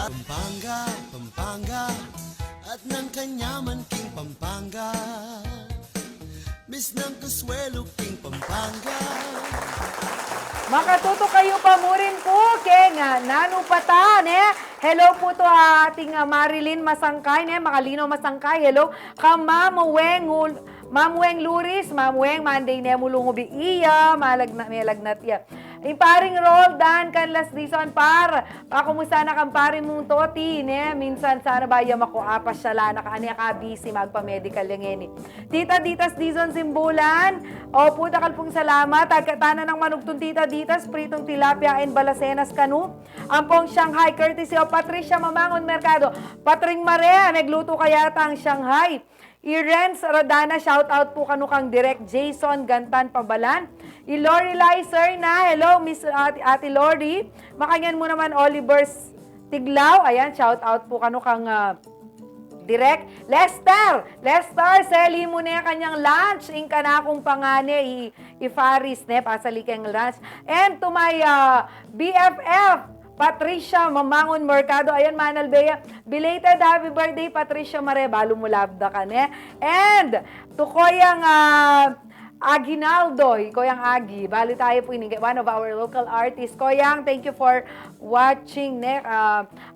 Pampanga, Pampanga, at ng kanyaman king Pampanga. Miss ng kaswelo king Pampanga. Makatuto kayo pamurin po kay Nanu pata, ne? Hello po to ating Marilyn Masangkay, ne? Makalino Masangkay, hello. Ma'am Weng Luris, Ma'am Weng, Monday ne mulungubi iya, may lagnat iya. Imparing roll dan kan las dison par. Kumusta na kan pare mong toti, ne? Minsan sana bayam ako apas siya la nakaani ka busy magpa-medical yang eni. Tita-ditas dison simbulan. O puta kalpong salamat. Agkatana ng manugtong tita-ditas, pritong tilapia and balasenas kanu. Ampong Shanghai courtesy o Patricia Mamangon Mercado. Patring Marea, nagluto kaya ang Shanghai. Irens Radana, shout out po kanu kang Direct Jason Gantan Pabalan. Lori Lizer na, hello Miss Ate Lori. Makanyan mo naman Oliver's Tiglaw. Ayan, shout out po kanu kang Direct Lester, seli mo na kanyang lunch. Ingka na akong pangane, i-Faris, pasali kang lunch. And to my BFF, Patricia Mamangon Mercado. Ayan, Manal Bea. Belated happy birthday, Patricia Mare. Balo mo labda ka, ne? And to Koyang Aguinaldo, Koyang Agi. Bali tayo po one of our local artists. Koyang, thank you for watching, ne?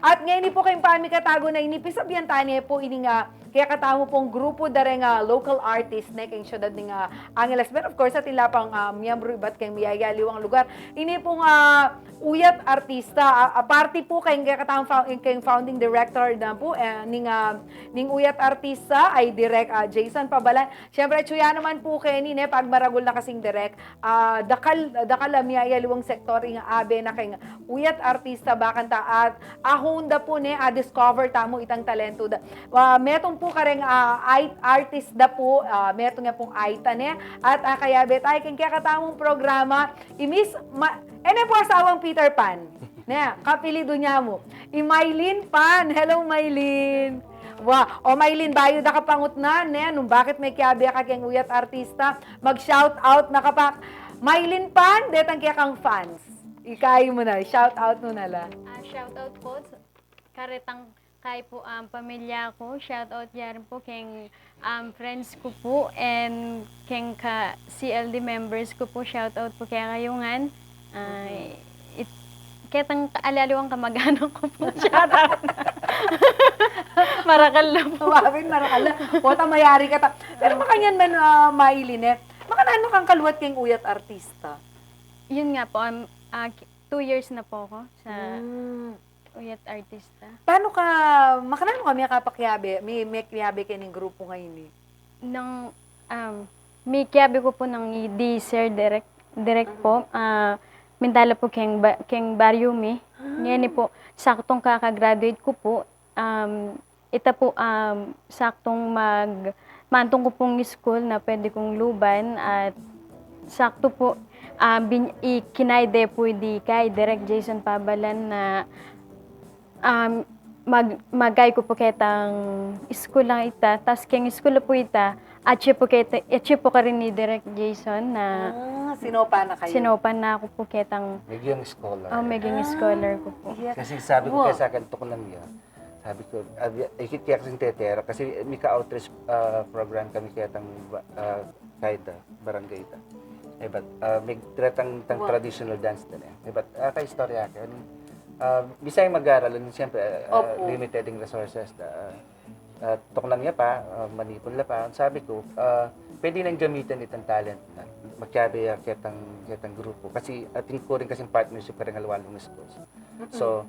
At ngayon po kayong pamikatago na inipisabyan tani po ini nga kaya katamo pong grupo dareng local artist ne kayong syudad ng Angeles. But of course, at ila pang miyembro iba't kayong miyayaliwang lugar. Ini pong UYAT artista. Party po kayong kayong founding director na po ning UYAT artista ay direct Jason Pabalan. Siyempre, tsuya naman po kayo ni pag maragol na kasing direct. Dakal miyayaliwang sektor ng abe na kayong UYAT artista bakanta at ahunda po ni discover tamo itang talento da. Metong po kareng artist da po, metong nga pong aita ne at kaya betay kayong kaya katamong programa imis po asawang Peter Pan. Ne, kapilido niya mo. Maylin Pan. Hello, Maylin. Wow. O Maylin, bayo da kapangot na, ne? Nung bakit may kiyabi ka kayong UYAT artista, mag-shout out na kapak. Maylin Pan, detang kaya kang fans. Ikayo mo na, shout out mo na la. Shout out po, karetang kay po pamilya ko. Shout out yarin po keng friends ko po and keng ka CLD members ko po. Shout out po kaya kayungan. Ketang alaliwang kamag-anak ko po. Shout out. Marakal na po. Marakal na. Pota mayari ka ta. Pero makanyan man, Maylin, makanano kang kaluwat keng UYAT artista? Yun nga po, 2 years na po ako sa UYAT artista. Paano ka, makanano ka may kapakyabe? May kiyabe kayo ng grupo ngayon eh? Nang, may kiyabe ko po ng di Sir direct po. Mindala po keng Baryumi. Ngayon po, saktong kakagraduate ko po. Ita po, saktong mantong ko pong school na pwede kong luban. At sakto po, kinayde po di kay Direct Jason Pabalan na magay ko po ketang school lang ita. Tas keng school po ita, achieve po ka rin ni Direct Jason na sinopa na kayo. Sinopan na ako po ketang Maging scholar. maging scholar ko po. Yeah. Kasi sabi ko kaya sa akin, ito ko lang yan. Sabi ko, ikit kaya kasing tetera. Kasi may ka-outreach program kami kaya tang kaita, barangay ita. But may tretang traditional dance din eh. But kay istorya ka. Bisay mag-aral, siyempre limited yung resources. Tok lang niya pa, manipon la pa. Sabi ko, pwede nang gamitin itong talent na magkabi kitang grupo. Kasi ating ko rin kasing partnership karang halwalong schools. So,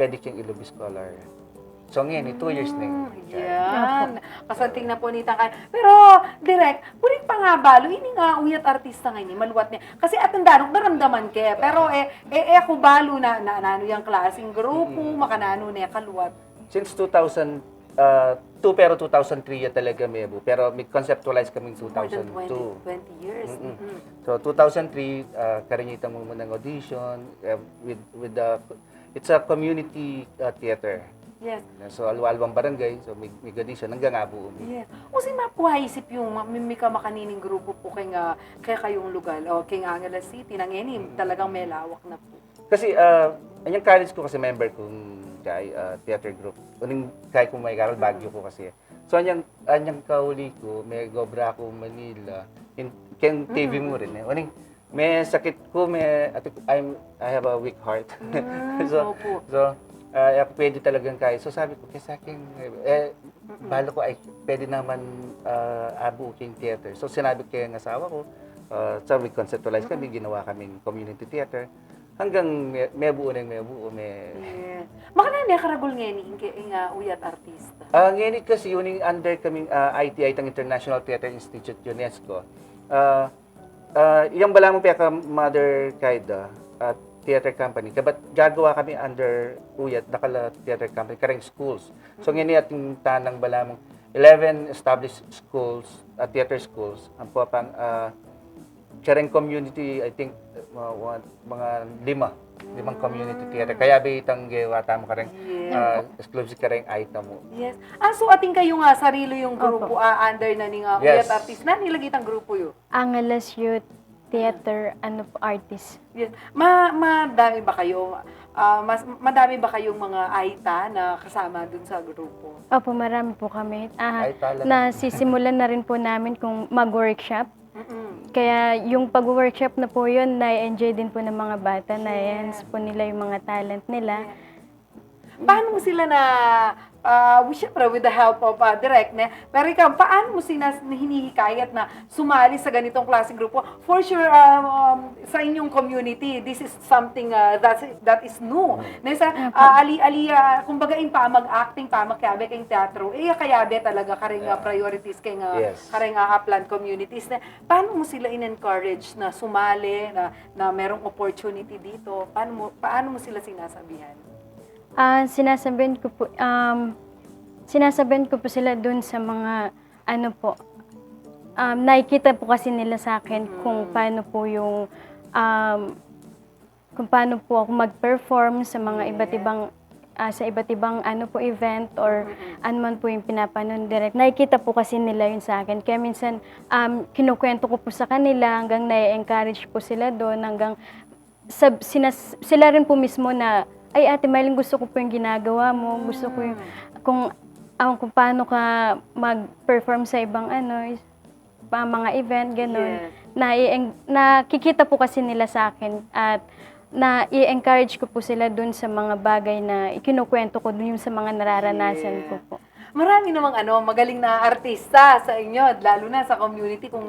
pwede kang ilubi scholar. So ngayon, 2 years na yun. Yan. Kasanting na po nita ka. Pero, direct, puring pa nga balo, hindi nga UYAT artista ngayon, maluwat niya. Kasi atandanok, naramdaman kaya. Pero, ako balo na ano yung klaseng grupo, makanano na kaluwat. Since 2002, pero 2003 ya talaga Mebu. Pero may conceptualize kami 2002. 20 years. So 2003, karinita mo ng audition with the it's a community theater. Yes. So alwalwang barangay, so may audition hanggang abuo. Yes. O si mapuhaisip yung may makanining grupo po kaya kayong lugar o kay Angeles City nang talagang may lawak na po. Kasi anyang college ko kasi member kong kay theater group. Uning kay kung may karal Baguio ko kasi. So anyang kauli ko, may gobra ako Manila. Ken TV mo rin eh. Uning may sakit ko, I have a weak heart. Ako pwede talagang kaya. So sabi ko, sa akin, balo ko ay pwede naman abuking theater. So sinabi ko yung asawa ko, sabi conceptualize kami, ginawa kaming community theater. Hanggang may buo. Yeah. Makana niya karagol ngayon yung UYAT artista. Ngayon kasi yun yung under kaming ITI, itang International Theater Institute, UNESCO. Yung bala mo ka Mother Kaida at theater company. Kabat gagawa kami under UYAT, Dakala Theater Company, kareng schools. So ngayon ating tanang bala mong 11 established schools, theater schools. Ang po pang kareng community, I think, mga limang community theater. Kaya itang gawa tamo kareng exclusive kareng item mo. Yes. So ating kayo nga sarili yung grupo under na ni UYAT artist na nilagit ang grupo yo. Angeles Youth Theater Artist. Yes. Madami ba kayo? Madami ba kayong mga AITA na kasama dun sa grupo? Opo, marami po kami. AITA lang. Nasisimulan na rin po namin kung mag-workshop. Kaya yung pag-workshop na po yun, na-enjoy din po ng mga bata, na-enhance po nila yung mga talent nila. Paano mo sila syempre with the help of Direk, pero ikaw, paano mo sila hinihikayat na sumali sa ganitong klaseng grupo? For sure, sa inyong community, this is something that is new. Nasa kumbaga mag-acting, magkabe kayong teatro, kayabe talaga karing priorities kayong karing upland communities. Paano mo sila in-encourage na sumali, na merong opportunity dito? Paano mo sila sinasabihan? Sinasabihan ko po sila dun sa mga nakikita po kasi nila sa akin kung paano po ako mag-perform sa mga iba't ibang event or ano man po yung pinapanood direct. Nakikita po kasi nila yun sa akin. Kaya minsan kinukwento ko po sa kanila hanggang na-encourage po sila doon hanggang sila rin po mismo na ay Ate Marlene, gusto ko po yung ginagawa mo, gusto ko yung kung paano ka mag-perform sa ibang mga event, gano'n. Nakikita po kasi nila sa akin at na-i-encourage ko po sila dun sa mga bagay na ikinukwento ko dun yung sa mga nararanasan ko po. Marami namang magaling na artista sa inyo, lalo na sa community kung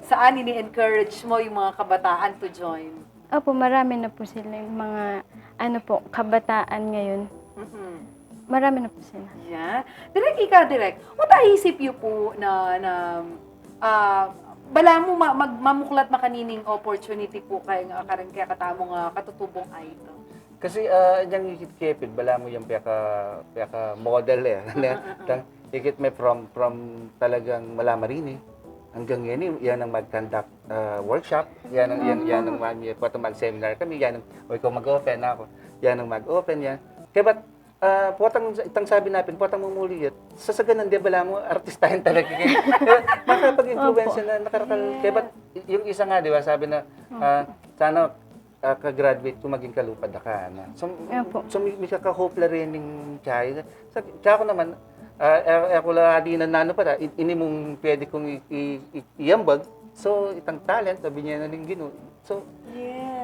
saan ini-encourage mo yung mga kabataan to join. Opo, marami na po sila yung mga kabataan ngayon. Marami na po sila. Yeah. Direk, what isip you po na bala mo mamuklat makanining opportunity po kay katamo nga katutubong ay ito? Kasi yung ikit-kepid, bala mo yung piyaka model ikit may from talagang malamarini hanggang yan ang mag-conduct workshop, yan ang mag-seminar kami, yan ang ikaw mag-open ako, yan ang mag-open yan. Kaya ba't itang sabi natin, potang mumuli yun, sasaganan di bala mo, artistahin talaga kayo. Makapag-influence na nakarakal. Kaya ba't yung isa nga, di ba, sabi na, sana ka-graduate ko maging kalupad ka na. So may kaka-hope la rin yung kaya. Kaya ako naman, ako lagi na Nanu para, ini mong pwede kong iambag. So, itang talent, sabi niya na rin So,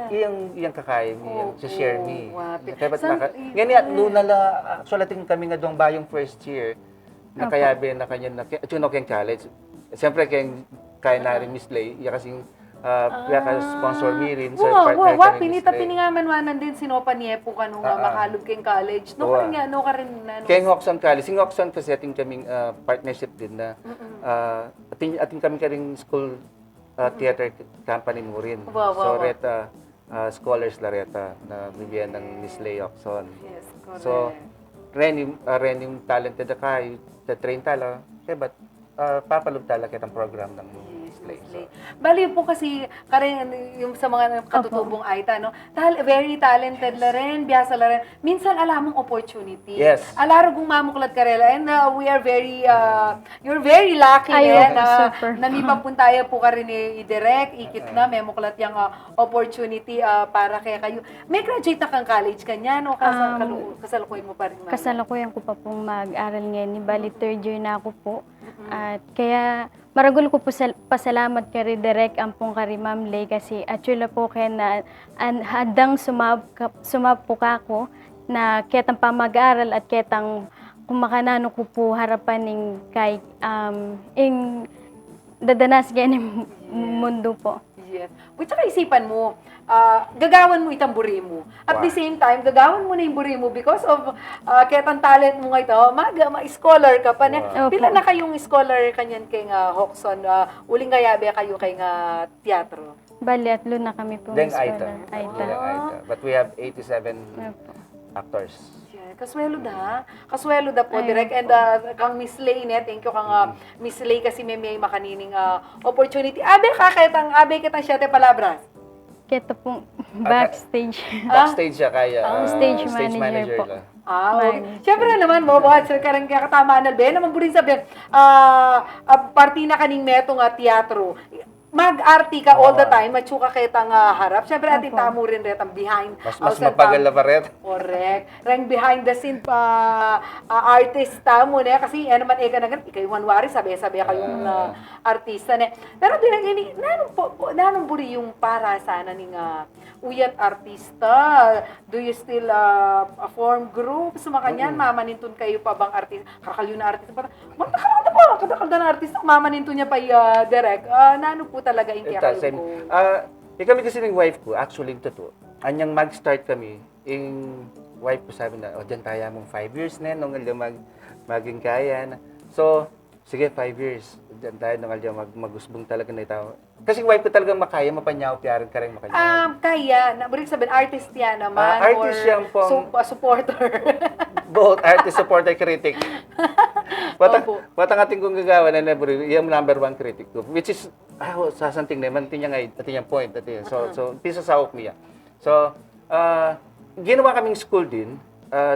iyang kakaya mi, iyang share mi. Ganyan, noon actually, kami nga doon ba yung first year, na kayabe na kanya, tuno kayong college. Siyempre, kaya na rin Miss Lay, iya kasing sponsor mi rin. So, partner kami Miss Lay. Piningamanwanan din sinopa niya po kanong makalog kayong college. No ka rin. Kayong Hoxon College. Sing Hoxon kasi ating kaming partnership din na ating kami karing school theater company mo rin. So, reta scholars la reta na bibigyan ng Miss Lay Hoxon. Yes, correct. So, ren yung talented na kayo, train tala. Kaya ba't papalog tala kitang program ng play. So, Bali po kasi karen yung sa mga katutubong Aita, no? Very talented la rin, biyasa la rin. Minsan alam mong opportunity. Yes. Alaro kung mamuklat karela and we are very you're very lucky Ay, na super. namipapuntaya po ka rin i-direct, ikit na may muklat yung opportunity para kaya kayo. May graduate na kang college kanya, no? Kasalukuyan mo pa rin. Ma'am. Kasalukuyan ko pa pong mag-aral ngayon. Bali, third year na ako po. At kaya, maragul ko po pasalamat kay Direk Ampong kay Ma'am Lay kasi actually po kaya na hadang sumab po kako na ketang pamag-aral at ketang kumakanano ko po harapan ng kay ing dadanas ganyan mundo po. Yes. Wait, saka isipan mo, gagawan mo itang buri mo. At the same time, gagawan mo na yung buri mo because of ketang talent mo nga ito, ma-scholar ka pa. Wow. Pila na kayong scholar kanyan kay nga Hoxon? Uling gayabe kayo kay nga teatro? Bali, atlo na kami po. then scholar. Aita. But we have 87 Opo. actors. Yeah, kaswelo da po, direct. And kang Miss Lay, thank you kang Miss Lay kasi may makanining opportunity. Abe kitang Siete Palabras. Keto pong backstage. Backstage siya kaya Stage manager po. lang. Okay. Siyempre naman, mabuhat sir, karang kaya katama na ba? Naman po rin sabihin, party na kaning metong teatro. Mag-arty ka all the time, matsuka kitang harap. Siyempre, atin tamo rin retang behind. Mas outside mapagal na pa rin. Correct. Rang behind the scene artista mo na kasi naman ka na ganun, ikay wanwari sabi kayong artista na. Pero dinang nanong buri yung para sana ning UYAT artista. Do you still form groups makanyan mamanintun kayo pa bang artista? Kakalyo na artista pa. Magtakalda pa kadakal na artista mamanintun niya pa direct. Nano po talaga yung kaya kayo ko. Kami kasi ng wife ko, actually, totoo. Anyang mag-start kami, yung wife ko sabi na, dyan tayo mong 5 years na, nung maging kaya na. So, sige, 5 years. Dyan tayo, nung magusbong talaga na ito. Kasi wife ko talagang makaya, mapanyaw, piyaran ka rin makanyaw. Kaya, nabulig sabihin, artist yan naman, artist or yan pong- supporter. Both, artist, supporter, critic. Watang ating kong gagawa na yung number 1 critic ko, which is, sasanting naman, ating point. So, pisa sa niya. So, ginawa kaming school din,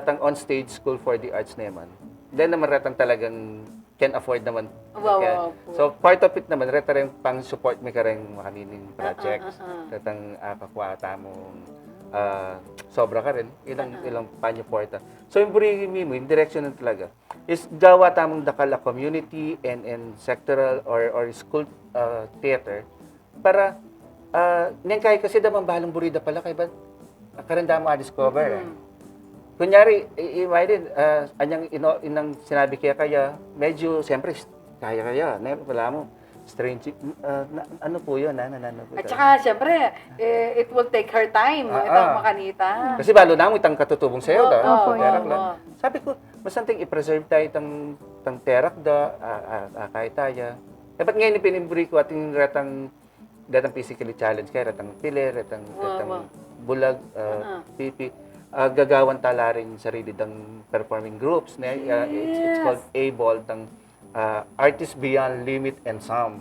tang on-stage school for the arts naman. Then naman ratang talagang can afford naman. Wow. So, part of it naman, rata rin pang-support mi ka rin makanining projects. Ratang kakwata mong sobra ka rin, ilang panyo porta. So, yung buri mo, yung direction na talaga, is gawa tamang dakala community and sectoral or school theater para niyang kaya kasi damang balang burida pala kay ba karanda mo discover. Kunyari, imagine, anyang inang sinabi kaya, medyo, siyempre, kaya, wala mo, strange, ano po yun, ano po. At saka, siyempre, it will take her time, itang makanita. Kasi balo na mo, itang katutubong sa'yo, terak lang. oo. Sabi ko, masanting i-preserve tayo itang terak kahit tayo. Dapat ngayon ipinimburi ko ating ratang physically challenged kaya, ratang pili, ratang bulag, pipi. Gagawan tala rin sarili ng performing groups. It's called ABOL, Artists Beyond Limit and Some.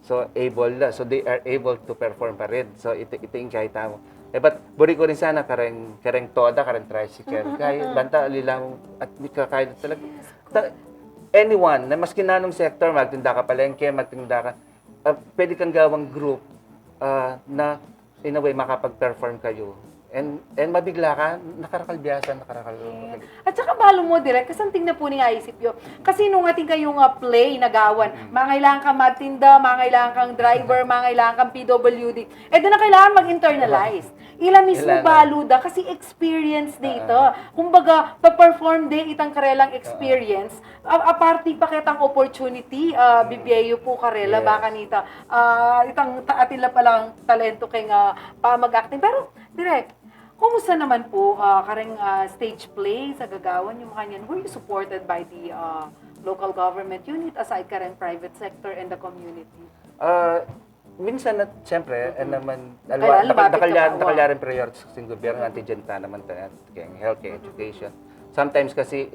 So, ABOL la. So, they are able to perform pa rin. So, ito yung kahit mo. But, buri ko rin sana, kareng toda, kareng tricycle. Kahit banta, alilang, at di ka kahit talaga. Anyone, na maski nanong sector, magtinda ka palengke, magtinda ka, pwede kang gawang group na, in a way, makapag-perform kayo. And mabigla ka, nakarakalbiyasan. At saka balo mo direct, kasi tingnan po ni isip yun. Kasi nung ating kayong play, nagawan, mangailangan kang magtinda, mangailangan kang driver, mangailangan kang PWD. Doon na kailangan mag-internalize. Ilan mismo balo da, kasi experience dito. Kumbaga, pag-perform din itang karelang experience, aparti pa kitang opportunity, bibiyayo po karela, baka nita, itang atila palang talento kay nga mag-acting. Pero, direct, kumusta naman po kareng stage play sa gagawan yung kanyan? Were you supported by the local government unit aside kareng private sector and the community? Minsan na, siyempre, naman, nakalyarin priorities ng gobyerno, anti-genta naman, health care, education. Sometimes kasi,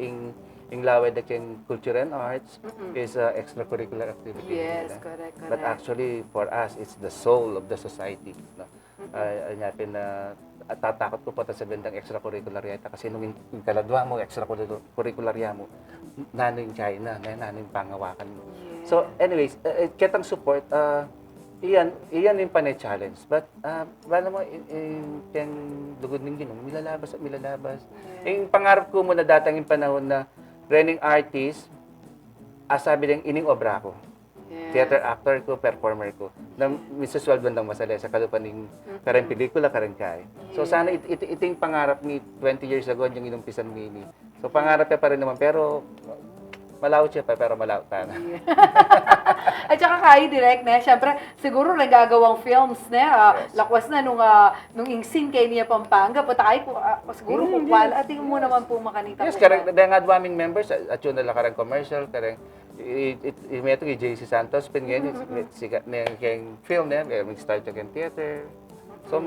yung laway na yung culture and arts is extracurricular activity. Yes, nila. correct. But actually, for us, it's the soul of the society. No? Anyapin na tatakot ko pa sa bendang extracurricular yata kasi nung yung kaladwa mo, extracurricular mo, nano yung China, nano yung pangawakan mo. Yeah. So, anyways, kitang support, iyan yung panay-challenge. But, wala mo, yung dugod ng ginong, milalabas. Yung pangarap ko muna datang yung panahon na training artist, sabi din, ining obra ko. Yes. Theater actor ko, performer ko. Na Mrs. Waldwandang masali sa kalupaning karang pelikula, karang kay. So, sana ito yung pangarap ni 20 years ago, yung inumpisan mini. So, pangarap niya pa rin naman, pero malaw siya pa, pero malaw ta na. At saka kayo direct na, syempre, siguro nagagawang films na, lakwas na nung ingsin kay niya Pampanga, pata kayo, siguro kung wala, ating mo naman po makanita. Yes, karang dahil nga duwaming members, at yun nila karang commercial, karang ito kay JC Santos, pin ngayon, sikat na yung film na yan, mag-start yung theater. So,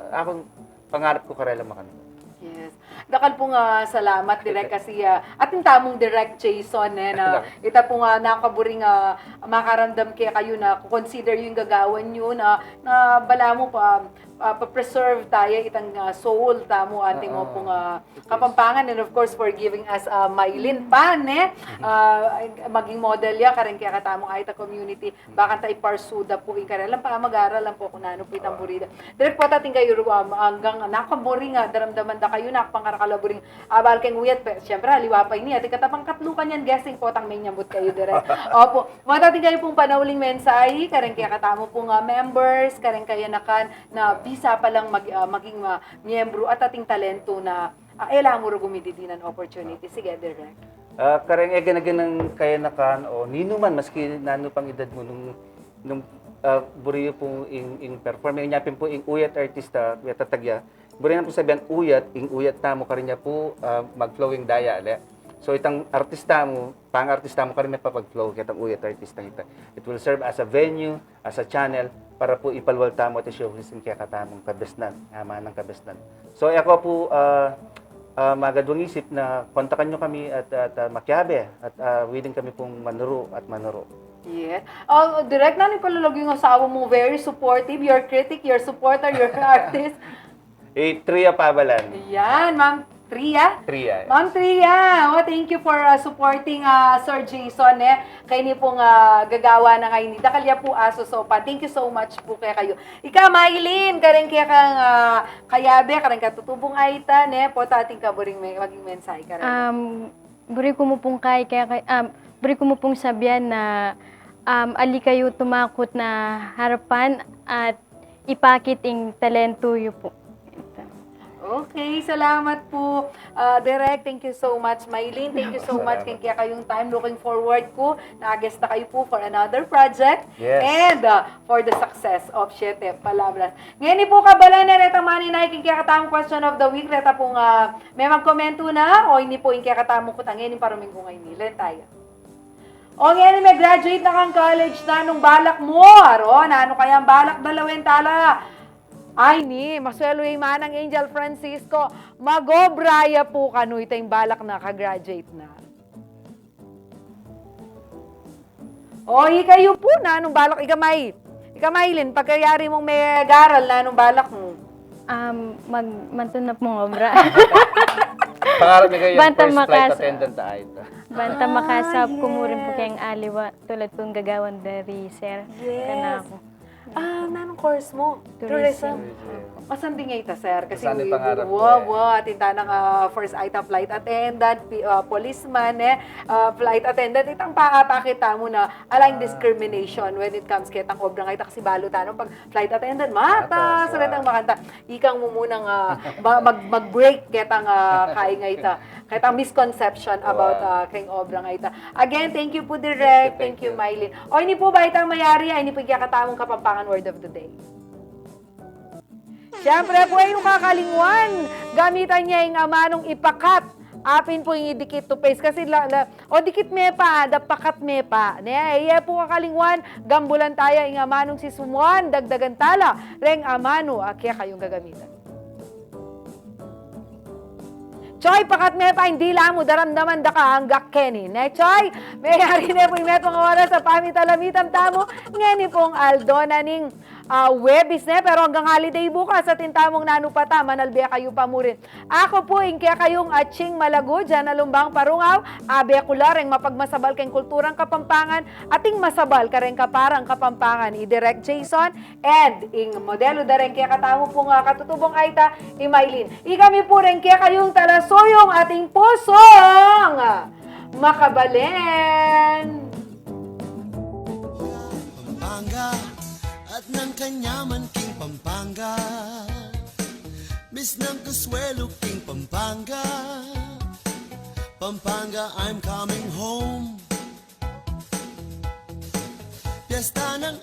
akong pangarap ko karela makanita. Yes. Dakal po nga salamat direct kasi ating tamong direct Jason na ita po nga nakaburing makaramdam kayo na consider yung gagawan nyo na bala mo pa-preserve tayo itang soul tamo ating mo pong Kapampangan, and of course for giving us Maylin Pan maging model ya karen kaya katamong ay ta community baka tayo parsuda po ikarelang pa mag-aral lang po kung ano po itang burida direct po tating kayo hanggang nakaburing daramdaman da kayo na pangarakalaburing abal keng UYAT syempre liwapay niya ati katapang katlukan yan guessing po tang may nyambut kayo direct opo matating kayo pong panauling mensahe karen kaya katamo pong members karen kaya nakan na bisa pa lang maging miyembro at ating talento na ela mo gumididinan opportunity. Sige, direct. Kareng egan kaya nakan o nino man maski nano pang edad mo nung buriyo po ing performing nyapin po ing UYAT artista tatagya buriyo na po sabihan UYAT tamo karin niya po mag-flowing daya ale. So itang artista mo pang-artista mo karin may papag-flow kitang UYAT artista kita. It will serve as a venue, as a channel para po ipalwal tamo at showcase kaya katamong kabesnan, ng kabesnan. So ako po magadwang isip na kontakan nyo kami at makyabe at willing kami pong manuro. Yeah. Direct na ni palulog yung asawa mo, very supportive, your critic, your supporter, your artist. Tria Pabalan. Yan, Ma'am Tria? Tria. Ma'am Tria, thank you for supporting Sir Jason. Kayo ni pong gagawa na ngayon. Dakalya po aso sopa. Thank you so much po kaya kayo. Ika, Maylin, karen kaya kang kayabe, karen katutubong aita, po tating kaburing maging mensahe ka rin. Buri ko mo pong buri ko mo pong sabihan na ali kayo tumakot na harapan at ipakit ang talento yo po. Okay, salamat po. Direct, thank you so much. Maylin, thank you so much. Kaya kayong time. Looking forward ko. Nag-guest na kayo po for another project. Yes. And for the success of Siete, Palabras. Ngayon po kabala na reta maninay kaya katamong question of the week. Reta pong may magkomento na o hindi po yung kaya katamong kutang. Ngayon paruming ko ngayon. Len tayo. O ngayon may graduate na kang college na nung balak mo. Aro, na ano kaya ang balak dalawin tala. Ay ni, maswelo yung manang Angel Francisco, magobraya po kanu ito yung balak na ka-graduate na. O, ikayo po na, anong balak, Ikamaylin, pagkayari mong may garal na, anong balak mo? Magmantun na pong obra. Pangarap niya kayo Banta first flight makas- attendant na ito. Banta makasap ko mo rin po kayong aliwa tulad pong gagawan dari sir. Yes. Kana ako. Nanong course mo? Tourism. Masandi nga ita, sir. Kasi Masandi pangarap ko, atinta ng first item flight attendant, policeman, flight attendant. Itang pakita mo na alang discrimination when it comes kitang obra nga ita kasi balutan. Pag flight attendant, mata, so kitang makanta. Ikang mo munang mag-break kitang kaya nga ita. Kitang misconception about kayong obra nga ita. Again, thank you po direct. Thank you, Maylin. O, hindi po ba itang mayari? Hindi po ikatamong Kapampangan word of the day. Siyempre po ay yung kakalingwan. Gamitan niya yung amanong ipakat. Apin po yung idikit to face. Kasi dikit me pa, dapakat me pa. Iya po kakalingwan. Gambulan tayo yung amanong si Sumuan. Dagdagan tala. Reng amano. Kaya kayong gagamitan. Choy, pakat me pa, hindi lang mo daramdaman da ka hanggak Kenny. Ne, Choy, may hari na po yung metong oras sa pamitalamitam tamo. Ngani pong Aldona ning webis ne, pero hanggang holiday bukas sa tintamong Nanu pata, manalbiya kayo pa mo rin. Ako po, kaya kayong aching malago, dyan alumbang parungaw, abe kulareng mapagmasabal kayong kulturang Kapampangan, ating masabal kareng kaparang Kapampangan, i-direct Jason, and ing modelo da rin kaya katamo pong katutubong Aita, Imaylin. Ikami po rin kaya kayong talasoyong ating pusong makabalen. Pampanga at ng kanyaman king Pampanga, Miss ng Kasuelo king Pampanga, Pampanga I'm coming home. Piyesta ng